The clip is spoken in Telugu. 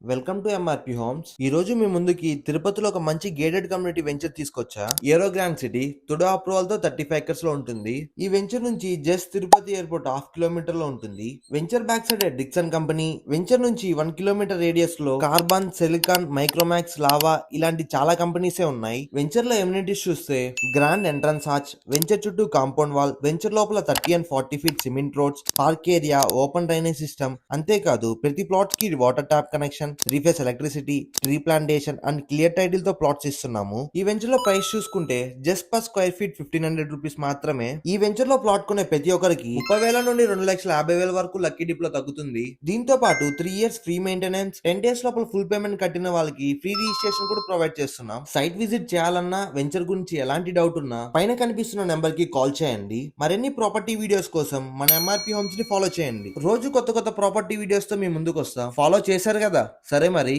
Welcome to MRP homes. ఈ రోజు మీ ముందుకి తిరుపతిలో ఒక మంచి గేటెడ్ కమ్యూనిటీ వెంచర్ తీసుకొచ్చా. ఏరో గ్రాండ్ సిటీ తుడో అప్రూవల్ తో 35 ఎకర్స్ లో ఉంటుంది. ఈ వెంచర్ నుంచి just Tirupati airport half kilometre లో ఉంటుంది. Venture back side Dixon company. Venture నుంచి 1 కిలోమీటర్ రేడియస్ లో కార్బన్, సిలికాన్, మైక్రోమాక్స్, లావా ఇలాంటి చాలా కంపెనీసే ఉన్నాయి. వెంచర్ లో ఎమ్యూనిటీస్ చూస్తే గ్రాండ్ ఎంట్రన్స్ ఆర్చ్, వెంచర్ చుట్టూ కాంపౌండ్ వాల్, వెంచర్ లోపల 30 and 40 feet cement roads, park area, open drainage system. అంతేకాదు ప్రతి ప్లాట్ కి water tap connection, 3 face electricity, tree plantation and clear title తో ప్లాట్స్ ఇస్తున్నాము. ఈ వెంచర్ లో ప్రైస్ చూసుకుంటే just per square feet 1500 rupees మాత్రమే. ఈ వెంచర్ లో ప్లాట్ కొనే ప్రతి ఒక్కరికి 30,000 నుండి 2,50,000 వరకు లక్కీ డిప్ లో తగ్గుతుంది. దీంతో పాటు 3 ఇయర్స్ ఫ్రీ మెయింటెనెన్స్, 10 డేస్ లోపల ఫుల్ పేమెంట్ కట్టిన వాళ్ళకి ఫ్రీ రిజిస్ట్రేషన్ కూడా ప్రొవైడ్ చేస్తున్నాం. సైట్ విజిట్ చేయాలన్నా, వెంచర్ గురించి ఎలాంటి డౌట్ ఉన్నా పైన కనిపిస్తున్న నెంబర్ కి కాల్ చేయండి. మరిన్ని ప్రాపర్టీ వీడియోస్ కోసం మన ఎంఆర్పి హోమ్స్ ని ఫాలో చేయండి. రోజు కొత్త కొత్త ప్రాపర్టీ వీడియోస్ తో మీ ముందుకు వస్తాం. ఫాలో చేశారు కదా, సరే మరి.